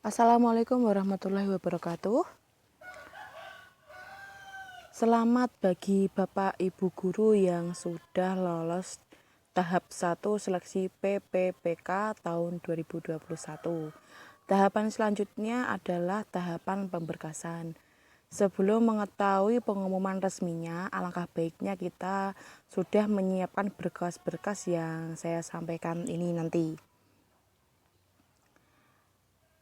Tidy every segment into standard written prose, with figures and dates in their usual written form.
Assalamualaikum warahmatullahi wabarakatuh. Selamat bagi Bapak Ibu guru yang sudah lolos tahap 1 seleksi PPPK tahun 2021. Tahapan selanjutnya adalah tahapan pemberkasan. Sebelum mengetahui pengumuman resminya, alangkah baiknya kita sudah menyiapkan berkas-berkas yang saya sampaikan ini nanti.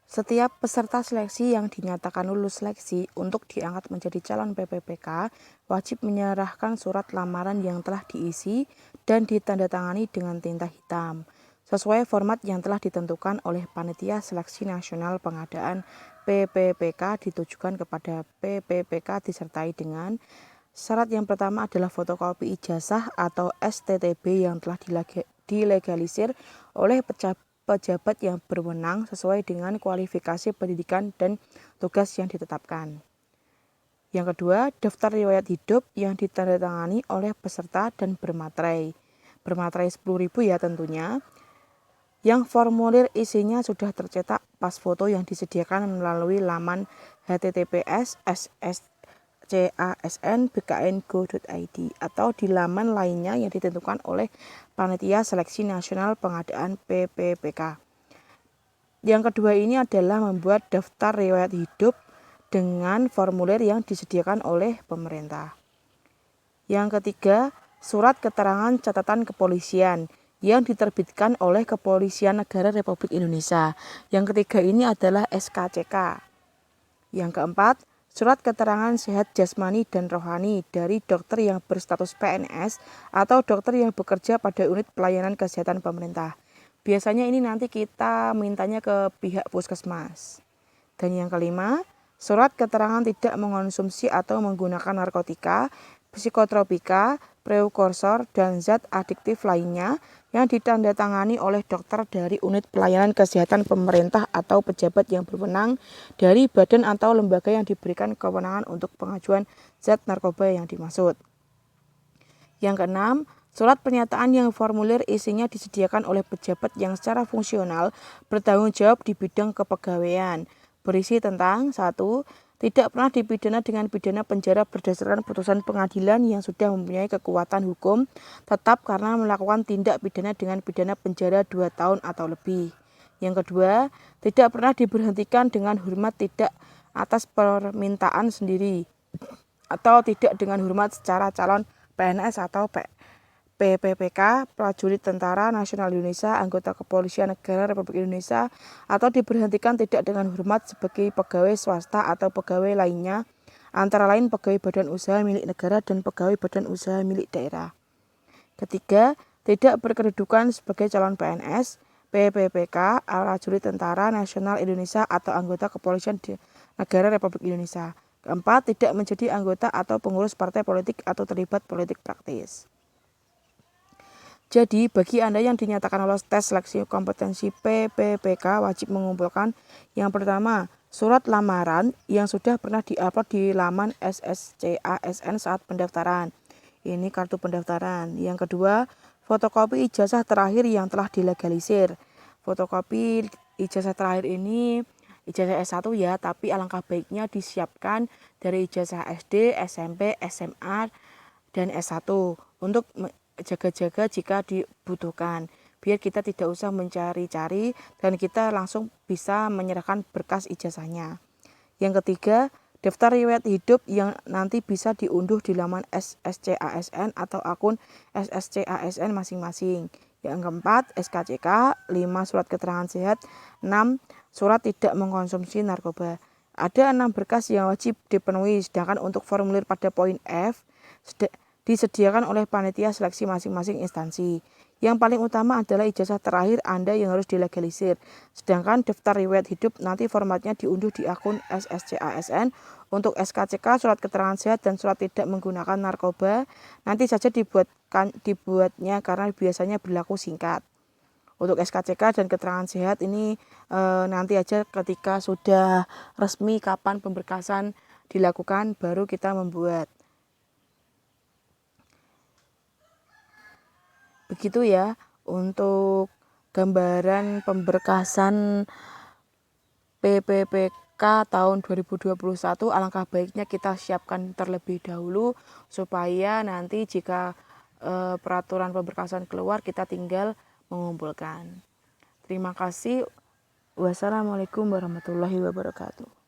Setiap peserta seleksi yang dinyatakan lulus seleksi untuk diangkat menjadi calon PPPK wajib menyerahkan surat lamaran yang telah diisi dan ditandatangani dengan tinta hitam sesuai format yang telah ditentukan oleh Panitia Seleksi Nasional Pengadaan PPPK ditujukan kepada PPPK disertai dengan syarat yang pertama adalah fotokopi ijazah atau STTB yang telah dilegalisir oleh pejabat yang berwenang sesuai dengan kualifikasi pendidikan dan tugas yang ditetapkan. Yang kedua, daftar riwayat hidup yang ditandatangani oleh peserta dan bermaterai. Bermaterai 10.000 ya tentunya. Yang formulir isinya sudah tercetak pas foto yang disediakan melalui laman https://casn.bkn.go.id atau di laman lainnya yang ditentukan oleh Panitia Seleksi Nasional Pengadaan PPPK. Yang kedua ini adalah membuat daftar riwayat hidup dengan formulir yang disediakan oleh pemerintah. Yang ketiga, surat keterangan catatan kepolisian yang diterbitkan oleh Kepolisian Negara Republik Indonesia. Yang ketiga ini adalah SKCK. Yang keempat, surat keterangan sehat jasmani dan rohani dari dokter yang berstatus PNS atau dokter yang bekerja pada unit pelayanan kesehatan pemerintah. Biasanya ini nanti kita mintanya ke pihak puskesmas. Dan yang kelima, surat keterangan tidak mengonsumsi atau menggunakan narkotika, psikotropika, prekursor, dan zat adiktif lainnya yang ditandatangani oleh dokter dari unit pelayanan kesehatan pemerintah atau pejabat yang berwenang dari badan atau lembaga yang diberikan kewenangan untuk pengajuan zat narkoba yang dimaksud. Yang keenam, surat pernyataan yang formulir isinya disediakan oleh pejabat yang secara fungsional bertanggung jawab di bidang kepegawaian, berisi tentang 1. Tidak pernah dipidana dengan pidana penjara berdasarkan putusan pengadilan yang sudah mempunyai kekuatan hukum tetap karena melakukan tindak pidana dengan pidana penjara 2 tahun atau lebih. Yang kedua, tidak pernah diberhentikan dengan hormat tidak atas permintaan sendiri atau tidak dengan hormat secara calon PNS atau PPPK, prajurit Tentara Nasional Indonesia, anggota Kepolisian Negara Republik Indonesia, atau diberhentikan tidak dengan hormat sebagai pegawai swasta atau pegawai lainnya, antara lain pegawai badan usaha milik negara dan pegawai badan usaha milik daerah. Ketiga, tidak berkedudukan sebagai calon PNS, PPPK, prajurit Tentara Nasional Indonesia atau anggota Kepolisian Negara Republik Indonesia. Keempat, tidak menjadi anggota atau pengurus partai politik atau terlibat politik praktis. Jadi, bagi Anda yang dinyatakan lolos tes seleksi kompetensi PPPK wajib mengumpulkan yang pertama, surat lamaran yang sudah pernah diupload di laman SSCASN saat pendaftaran. Ini kartu pendaftaran. Yang kedua, fotokopi ijazah terakhir yang telah dilegalisir. Fotokopi ijazah terakhir ini ijazah S1 ya, tapi alangkah baiknya disiapkan dari ijazah SD, SMP, SMA, dan S1 untuk jaga-jaga jika dibutuhkan. Biar kita tidak usah mencari-cari dan kita langsung bisa menyerahkan berkas ijazahnya. Yang ketiga, daftar riwayat hidup yang nanti bisa diunduh di laman SSCASN atau akun SSCASN masing-masing. Yang keempat, SKCK, 5 surat keterangan sehat, 6 surat tidak mengkonsumsi narkoba. Ada 6 berkas yang wajib dipenuhi, sedangkan untuk formulir pada poin F disediakan oleh panitia seleksi masing-masing instansi. Yang paling utama adalah ijazah terakhir Anda yang harus dilegalisir. Sedangkan daftar riwayat hidup nanti formatnya diunduh di akun SSCASN. Untuk SKCK, surat keterangan sehat dan surat tidak menggunakan narkoba nanti saja dibuatnya karena biasanya berlaku singkat. Untuk SKCK dan keterangan sehat ini nanti aja ketika sudah resmi kapan pemberkasan dilakukan baru kita membuat. Begitu ya untuk gambaran pemberkasan PPPK tahun 2021, alangkah baiknya kita siapkan terlebih dahulu supaya nanti jika peraturan pemberkasan keluar kita tinggal mengumpulkan. Terima kasih. Wassalamualaikum warahmatullahi wabarakatuh.